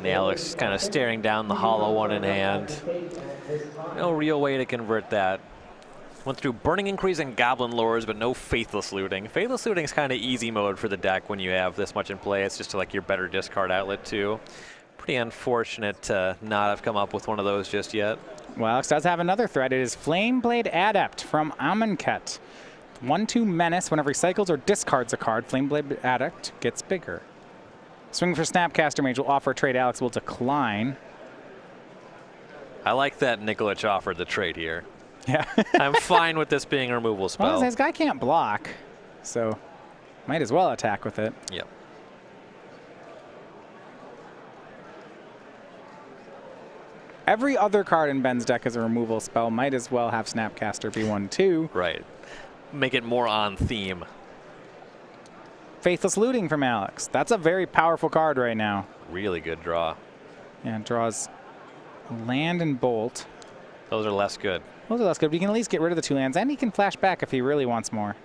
And Alex kind of staring down the hollow one in hand. No real way to convert that. Went through Burning Increase and Goblin Lures, but no Faithless Looting. Faithless Looting is kind of easy mode for the deck when you have this much in play. It's just like your better discard outlet too. Pretty unfortunate to not have come up with one of those just yet. Well, Alex does have another threat. It is Flameblade Adept from Amonkhet. 1/2 Menace. Whenever he cycles or discards a card, Flameblade Adept gets bigger. Swing for Snapcaster Mage will offer a trade. Alex will decline. I like that Nikolich offered the trade here. Yeah. I'm fine with this being a removal spell. Well, this guy can't block, so might as well attack with it. Yep. Every other card in Ben's deck is a removal spell. Might as well have Snapcaster be one too. Right. Make it more on theme. Faithless Looting from Alex. That's a very powerful card right now. Really good draw. Yeah, it draws land and bolt. Those are less good. Those are less good, but you can at least get rid of the 2 lands, and he can flash back if he really wants more.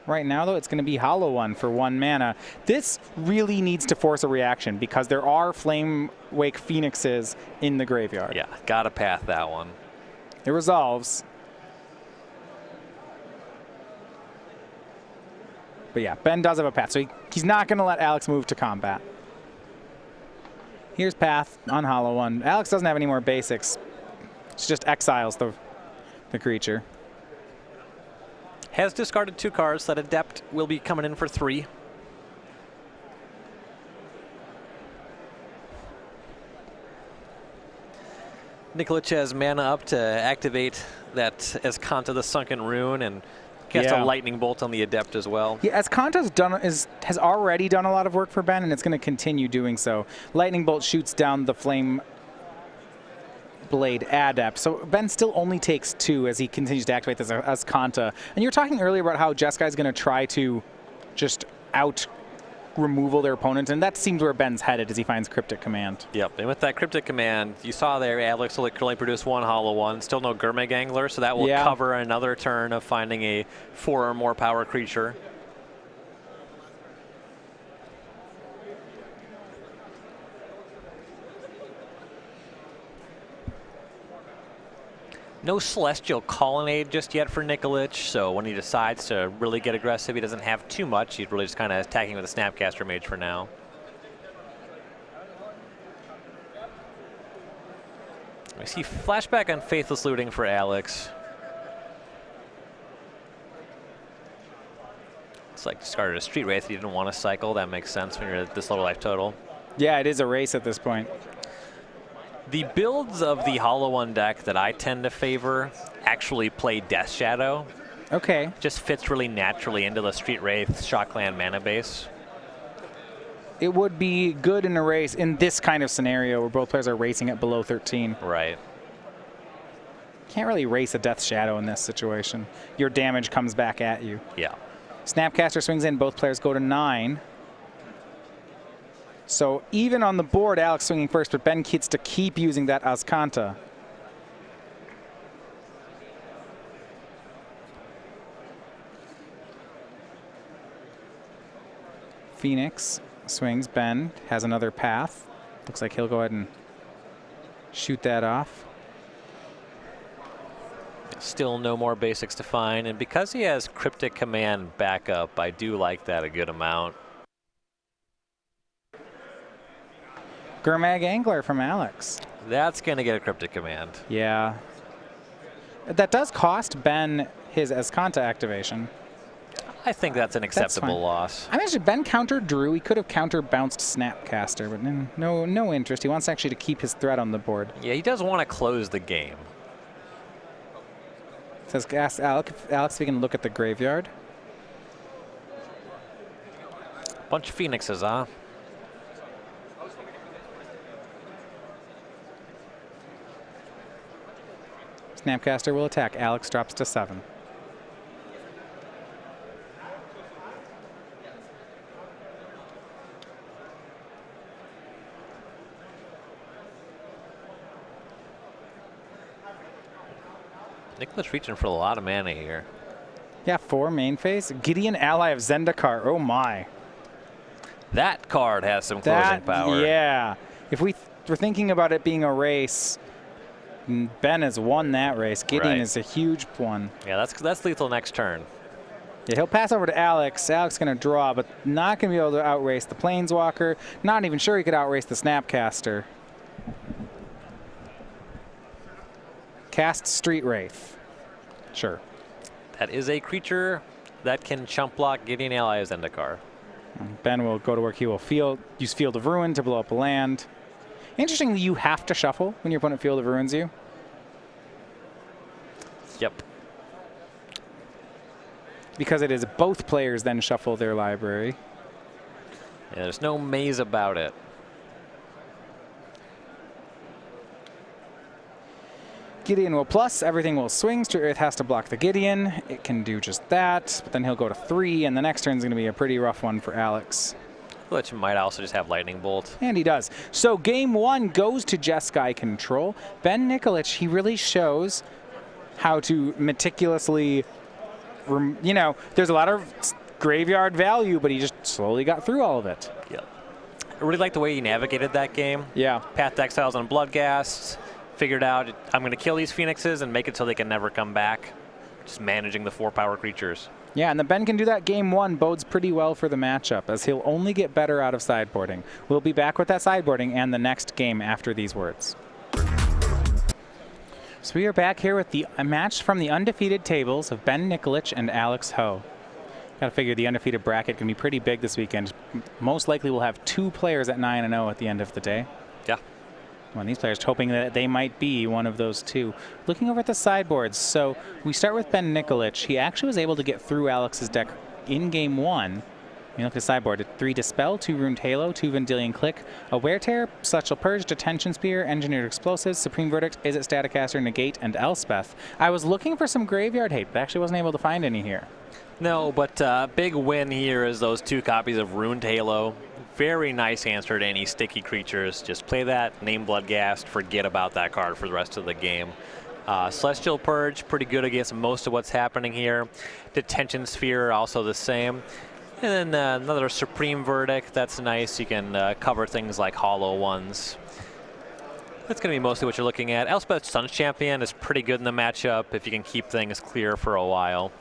Right now, though, it's going to be Hollow One for 1 mana. This really needs to force a reaction because there are Flame Wake Phoenixes in the graveyard. Yeah, gotta path that one. It resolves. But yeah, Ben does have a path, so he's not going to let Alex move to combat. Here's path on Hollow One. Alex doesn't have any more basics. It's just exiles the creature. Has discarded 2 cards. That Adept will be coming in for 3. Nikolich has mana up to activate that Azcanta the Sunken Rune and cast a Lightning Bolt on the Adept as well. Yeah, Azcanta's has already done a lot of work for Ben, and it's going to continue doing so. Lightning Bolt shoots down the Flame Blade Adept. So Ben still only takes 2 as he continues to activate this Azcanta. And you were talking earlier about how Jeskai is going to try to just out-removal their opponent, and that seems where Ben's headed as he finds Cryptic Command. Yep, and with that Cryptic Command, you saw there Alex will only produce 1 Hollow One. Still no Gurmag Angler, so that will cover another turn of finding a 4 or more power creature. No Celestial Colonnade just yet for Nikolich, so when he decides to really get aggressive, he doesn't have too much. He's really just kind of attacking with a Snapcaster Mage for now. I see flashback on Faithless Looting for Alex. It's like discarded a Street Wraith. He didn't want to cycle. That makes sense when you're at this low life total. Yeah, it is a race at this point. The builds of the Hollow One deck that I tend to favor actually play Death Shadow. Okay. Just fits really naturally into the Street Wraith Shockland mana base. It would be good in a race in this kind of scenario where both players are racing at below 13. Right. Can't really race a Death Shadow in this situation. Your damage comes back at you. Yeah. Snapcaster swings in. Both players go to 9. So even on the board, Alex swinging first, but Ben gets to keep using that Azcanta. Phoenix swings. Ben has another path. Looks like he'll go ahead and shoot that off. Still no more basics to find, and because he has Cryptic Command backup, I do like that a good amount. Gurmag Angler from Alex. That's going to get a Cryptic Command. Yeah. That does cost Ben his Azcanta activation. I think that's an acceptable loss. I mean, Ben countered Drew. He could have counter-bounced Snapcaster, but no interest. He wants actually to keep his threat on the board. Yeah, he does want to close the game. Says, ask Alex if he can look at the graveyard. Bunch of Phoenixes, huh? Snapcaster will attack. Alex drops to 7. Nikolich reaching for a lot of mana here. Yeah, 4 main phase. Gideon Ally of Zendikar. Oh my. That card has some closing power. Yeah. if we're thinking about it being a race, Ben has won that race. Gideon is a huge one. Yeah, that's lethal next turn. Yeah, he'll pass over to Alex. Alex going to draw, but not going to be able to outrace the Planeswalker. Not even sure he could outrace the Snapcaster. Cast Street Wraith. Sure. That is a creature that can chump block Gideon Ally as Zendikar. Ben will go to work. He will use Field of Ruin to blow up a land. Interestingly, you have to shuffle when your opponent Field of Ruins you. Yep. Because it is both players then shuffle their library. Yeah, there's no maze about it. Gideon will plus, everything will swing. Street Wraith has to block the Gideon. It can do just that, but then he'll go to 3, and the next turn is going to be a pretty rough one for Alex. Which might also just have Lightning Bolt. And he does. So game 1 goes to Jeskai control. Ben Nikolich, he really shows how to meticulously, you know, there's a lot of graveyard value, but he just slowly got through all of it. Yep. I really like the way he navigated that game. Yeah. Path to Exiles on Bloodghast. Figured out I'm going to kill these Phoenixes and make it so they can never come back. Just managing the 4-power creatures. Yeah, and the Ben can do that. Game 1 bodes pretty well for the matchup, as he'll only get better out of sideboarding. We'll be back with that sideboarding and the next game after these words. So we are back here with a match from the undefeated tables of Ben Nikolich and Alex Ho. Gotta figure the undefeated bracket can be pretty big this weekend. Most likely we'll have 2 players at 9-0 at the end of the day. Yeah. One of these players hoping that they might be one of those 2. Looking over at the sideboards, so we start with Ben Nikolich. He actually was able to get through Alex's deck in game 1. You look at the sideboard, 3 Dispel, 2 Runed Halo, 2 Vendilion Click, a Wear Tear, Celestial Purge, Detention Spear, Engineered Explosives, Supreme Verdict, Is It Staticaster, Negate, and Elspeth. I was looking for some graveyard hate, but actually wasn't able to find any here. No, but big win here is those 2 copies of Runed Halo. Very nice answer to any sticky creatures. Just play that, name Bloodghast, forget about that card for the rest of the game. Celestial Purge, pretty good against most of what's happening here. Detention Sphere, also the same. And then another Supreme Verdict, that's nice. You can cover things like hollow ones. That's going to be mostly what you're looking at. Elspeth Sun's Champion is pretty good in the matchup if you can keep things clear for a while.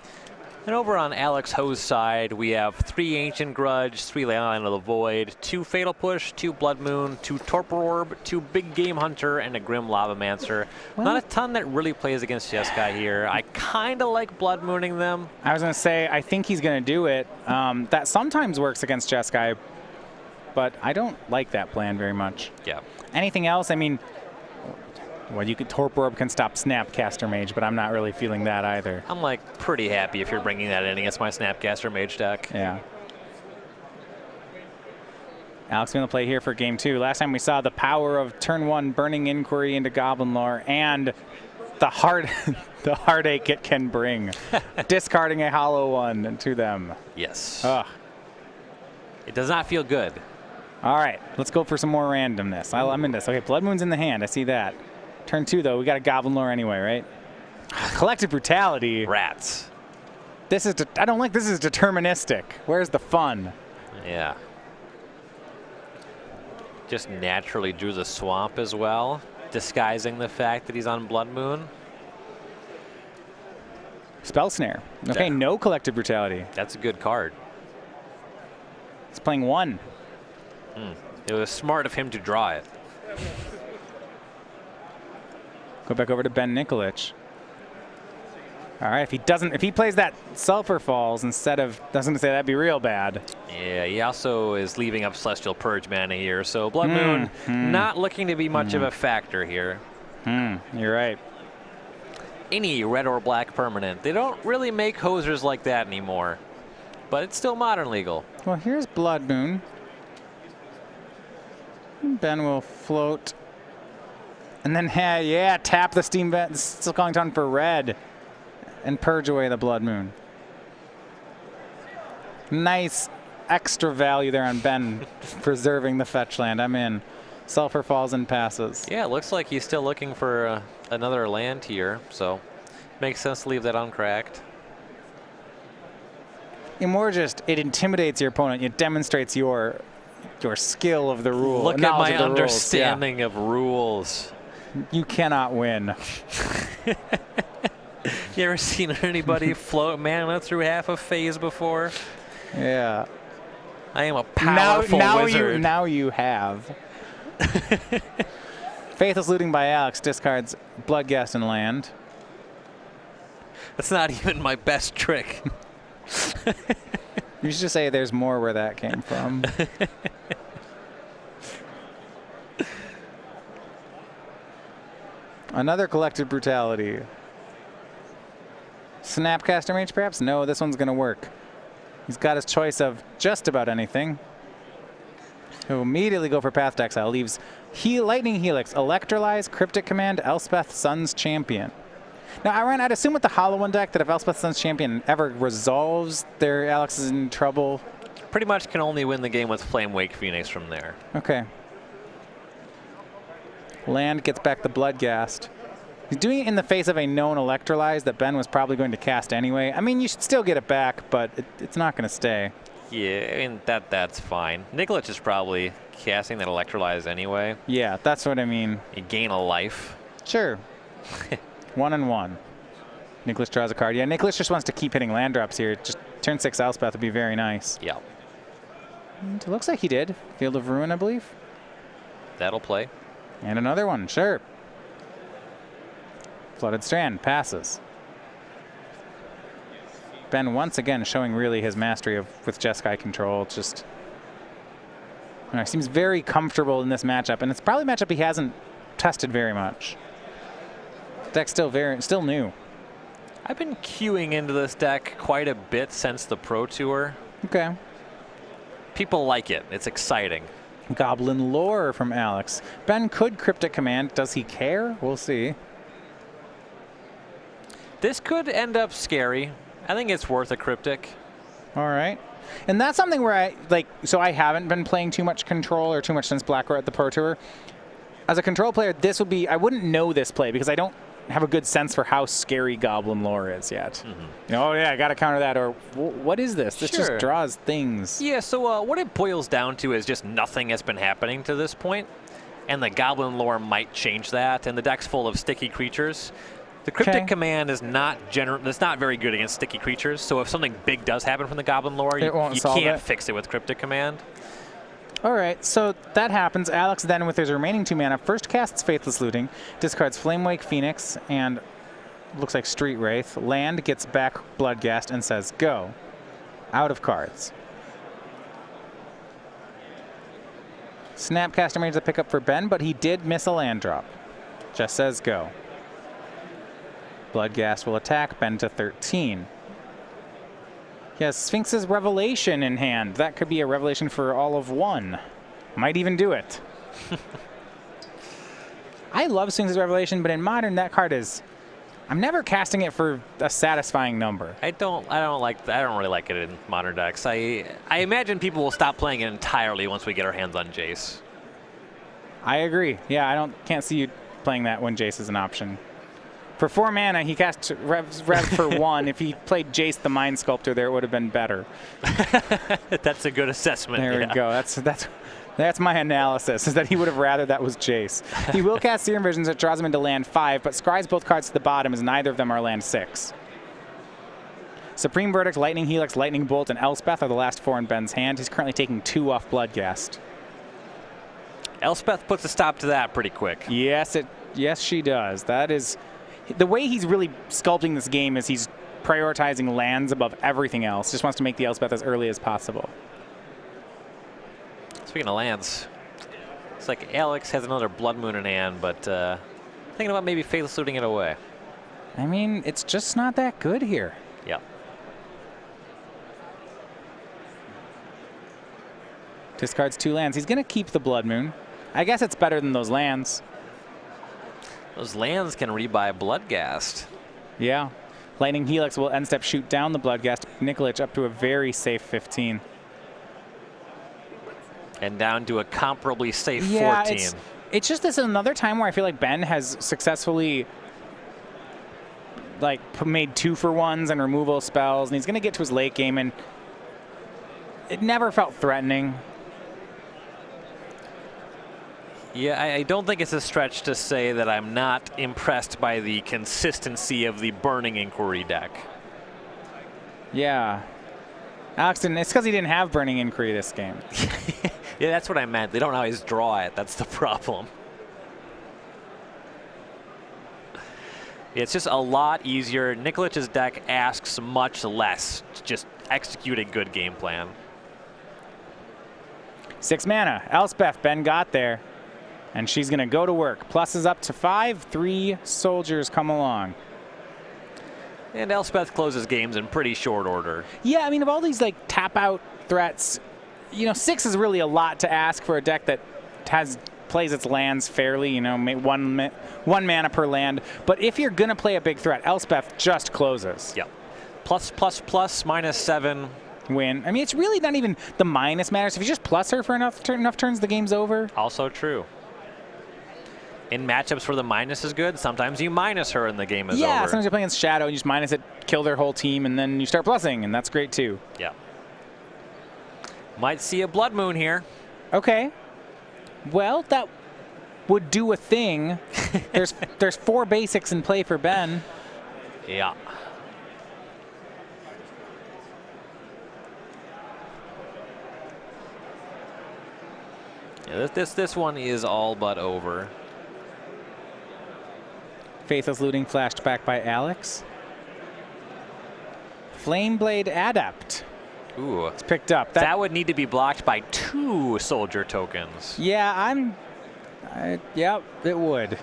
And over on Alex Ho's side, we have 3 Ancient Grudge, 3 Leyline of the Void, 2 Fatal Push, 2 Blood Moon, 2 Torpor Orb, 2 Big Game Hunter, and a Grim Lavamancer. Well, not a ton that really plays against Jeskai here. I kind of like Blood Mooning them. I was going to say, I think he's going to do it. That sometimes works against Jeskai, but I don't like that plan very much. Yeah. Anything else? I mean, well, you could Torpor Orb can stop Snapcaster Mage, but I'm not really feeling that either. I'm like pretty happy if you're bringing that in against my Snapcaster Mage deck. Yeah. Alex going to play here for game 2. Last time we saw the power of turn 1 Burning Inquiry into Goblin Lore and the heartache it can bring. Discarding a hollow one to them. Yes. Ugh. It does not feel good. All right, let's go for some more randomness. I'm in this. Okay, Blood Moon's in the hand. I see that. Turn 2, though, we got a Goblin Lore anyway, right? Collective Brutality. Rats. I don't like this is deterministic. Where's the fun? Yeah. Just naturally drew the Swamp as well, disguising the fact that he's on Blood Moon. Spell Snare. Okay, Yeah. no Collective Brutality. That's a good card. He's playing 1. It was smart of him to draw it. Go back over to Ben Nikolich. All right, if he plays that Sulfur Falls instead of, I was going to say that'd be real bad. Yeah, he also is leaving up Celestial Purge mana here, so Blood Moon not looking to be much of a factor here. You're right. Any red or black permanent. They don't really make hosers like that anymore, but it's still modern legal. Well, here's Blood Moon. Ben will float. And then, yeah, tap the Steam Vent, Still Calling Town for red. And purge away the Blood Moon. Nice extra value there on Ben, preserving the fetch land. I'm in. Sulfur Falls and passes. Yeah, it looks like he's still looking for another land here, so makes sense to leave that uncracked. And more just, it intimidates your opponent. It demonstrates your your skill of the rule. Look at knowledge my of the rules. understanding of rules. Yeah. You cannot win. You ever seen anybody float mana through half a phase before? Yeah. I am a powerful wizard. Now you have. Faithless Looting by Alex discards Bloodghast and land. That's not even my best trick. You should just say there's more where that came from. Another Collected Brutality. Snapcaster Mage, perhaps? No, this one's going to work. He's got his choice of just about anything. He'll immediately go for Path to Exile. Leaves Lightning Helix, Electrolyze, Cryptic Command, Elspeth, Sun's Champion. Now, I'd assume with the Hollow One deck that if Elspeth, Sun's Champion ever resolves, Alex is in trouble. Pretty much can only win the game with Flame Wake Phoenix from there. Okay. Land gets back the Bloodghast. He's doing it in the face of a known Electrolyze that Ben was probably going to cast anyway. I mean, you should still get it back, but it's not going to stay. Yeah, I mean, that's fine. Nikolich is probably casting that Electrolyze anyway. Yeah, that's what I mean. You gain a life. Sure. 1-1. Nikolich draws a card. Yeah, Nikolich just wants to keep hitting land drops here. Just turn 6 Elspeth would be very nice. Yeah. And it looks like he did. Field of Ruin, I believe. That'll play. And another one, sure. Flooded Strand passes. Ben once again showing really his mastery with Jeskai control. Just seems very comfortable in this matchup, and it's probably a matchup he hasn't tested very much. Deck's still new. I've been queuing into this deck quite a bit since the Pro Tour. Okay. People like it. It's exciting. Goblin Lore from Alex. Ben could Cryptic Command. Does he care? We'll see. This could end up scary. I think it's worth a Cryptic. All right. And that's something where I haven't been playing too much Control or too much since Black Roar at the Pro Tour. As a Control player, this would be, I wouldn't know this play because I don't have a good sense for how scary Goblin Lore is yet. Mm-hmm. Oh yeah, I got to counter that. Or what is this? This just draws things. Yeah, so what it boils down to is just nothing has been happening to this point, and the Goblin Lore might change that, and the deck's full of sticky creatures. The Cryptic Command is it's not very good against sticky creatures, so if something big does happen from the Goblin Lore, you can't fix it with Cryptic Command. All right, so that happens. Alex then, with his remaining 2 mana, first casts Faithless Looting, discards Flamewake Phoenix, and looks like Street Wraith. Land, gets back Bloodghast, and says, go. Out of cards. Snapcaster Mage a pickup for Ben, but he did miss a land drop. Just says, go. Bloodghast will attack Ben to 13. He has Sphinx's Revelation in hand. That could be a revelation for all of 1. Might even do it. I love Sphinx's Revelation, but in Modern, that card is... I'm never casting it for a satisfying number. I don't really like it in Modern decks. I imagine people will stop playing it entirely once we get our hands on Jace. I agree. Yeah, can't see you playing that when Jace is an option. For 4 mana, he cast Rev for 1. If he played Jace the Mind Sculptor there, it would have been better. That's a good assessment. There we go. That's my analysis, is that he would have rather that was Jace. He will cast Serum Visions, that draws him into land 5, but scries both cards to the bottom as neither of them are land 6. Supreme Verdict, Lightning Helix, Lightning Bolt, and Elspeth are the last 4 in Ben's hand. He's currently taking 2 off Bloodghast. Elspeth puts a stop to that pretty quick. Yes, she does. That is... The way he's really sculpting this game is he's prioritizing lands above everything else. Just wants to make the Elspeth as early as possible. Speaking of lands, it's like Alex has another Blood Moon in hand, but thinking about maybe Faithless Looting it away. I mean, it's just not that good here. Yeah. Discards 2 lands. He's going to keep the Blood Moon. I guess it's better than those lands. Those lands can rebuy Bloodghast. Yeah. Lightning Helix will end step shoot down the Bloodghast. Nikolich up to a very safe 15. And down to a comparably safe 14. It's just this another time where I feel like Ben has successfully made 2-for-1s and removal spells, and he's going to get to his late game, and it never felt threatening. Yeah, I don't think it's a stretch to say that I'm not impressed by the consistency of the Burning Inquiry deck. Yeah. Alex, it's because he didn't have Burning Inquiry this game. Yeah, that's what I meant. They don't always draw it. That's the problem. It's just a lot easier. Nikolich's deck asks much less to just execute a good game plan. 6 mana. Elspeth, Ben got there. And she's going to go to work. Pluses up to 5. 3 soldiers come along. And Elspeth closes games in pretty short order. Yeah, I mean, of all these like tap out threats, 6 is really a lot to ask for a deck that plays its lands fairly, one mana per land. But if you're going to play a big threat, Elspeth just closes. Yep. Plus, -7. Win. I mean, it's really not even the minus matters. If you just plus her for enough turns, the game's over. Also true. In matchups where the minus is good, sometimes you minus her and the game is over. Yeah, sometimes you're playing against Shadow and you just minus it, kill their whole team, and then you start plussing, and that's great too. Yeah. Might see a Blood Moon here. Okay. Well, that would do a thing. There's 4 basics in play for Ben. Yeah. Yeah, this one is all but over. Faithless Looting flashed back by Alex. Flameblade Adept. Ooh. It's picked up. That would need to be blocked by 2 soldier tokens. Yeah, yep, it would.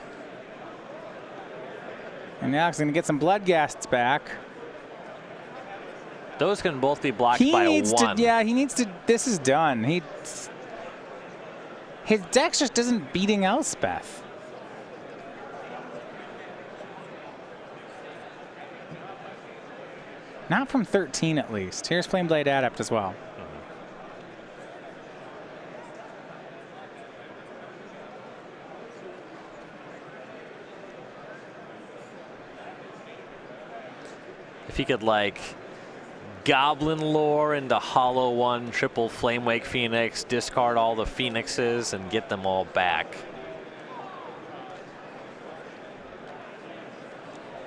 And Alex is going to get some blood ghasts back. Those can both be blocked by 1. Yeah, he needs to. This is done. His deck just isn't beating Elspeth. Not from 13, at least. Here's Flameblade Adept as well. If he could, like, Goblin Lore into Hollow 1, triple Flamewake Phoenix, discard all the Phoenixes, and get them all back.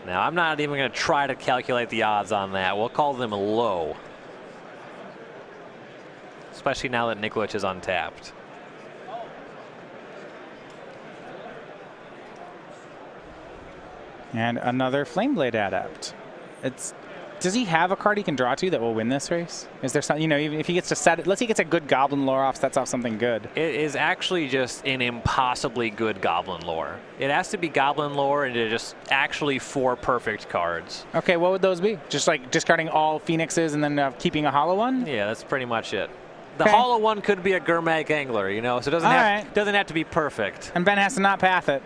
Now, I'm not even going to try to calculate the odds on that. We'll call them low. Especially now that Nikolich is untapped. And another Flameblade Adept. Does he have a card he can draw to that will win this race? Is there something, even if he gets to set it, let's say he gets a good Goblin Lore off, sets off something good. It is actually just an impossibly good Goblin Lore. It has to be Goblin Lore and just actually 4 perfect cards. Okay, what would those be? Just like discarding all Phoenixes and then keeping a Hollow one? Yeah, that's pretty much it. The Hollow one could be a Gurmag Angler, so it doesn't have to be perfect. And Ben has to not path it.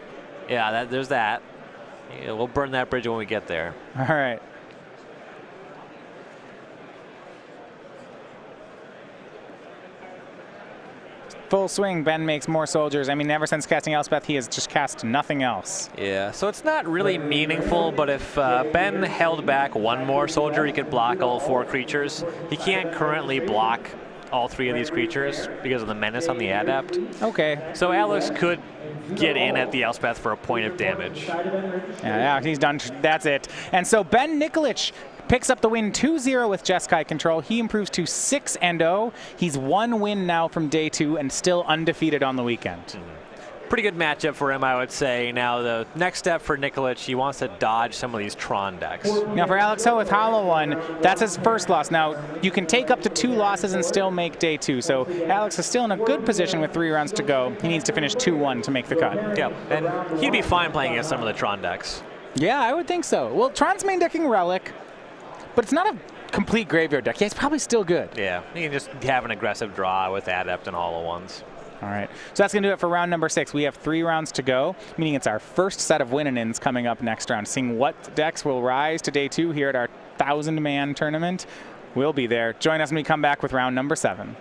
Yeah, there's that. Yeah, we'll burn that bridge when we get there. All right. Full swing, Ben makes more soldiers. I mean, ever since casting Elspeth, he has just cast nothing else. Yeah, so it's not really meaningful, but if Ben held back 1 more soldier, he could block all 4 creatures. He can't currently block all 3 of these creatures because of the menace on the Adept. Okay. So Alex could get in at the Elspeth for a point of damage. Yeah, he's done. That's it. And so Ben Nikolich picks up the win 2-0 with Jeskai control. He improves to 6-0. He's 1 win now from day 2 and still undefeated on the weekend. Pretty good matchup for him, I would say. Now, the next step for Nikolich, he wants to dodge some of these Tron decks. Now, for Alex Ho with Hollow One, that's his first loss. Now, you can take up to 2 losses and still make day 2. So Alex is still in a good position with 3 rounds to go. He needs to finish 2-1 to make the cut. Yeah, and he'd be fine playing against some of the Tron decks. Yeah, I would think so. Well, Tron's main decking Relic, but it's not a complete graveyard deck. Yeah, it's probably still good. Yeah, you can just have an aggressive draw with Adept and Hollow Ones. All right, so that's going to do it for round number 6. We have 3 rounds to go, meaning it's our first set of win-and-ins coming up next round. Seeing what decks will rise to day 2 here at our 1,000-man tournament. We'll be there. Join us when we come back with round number 7.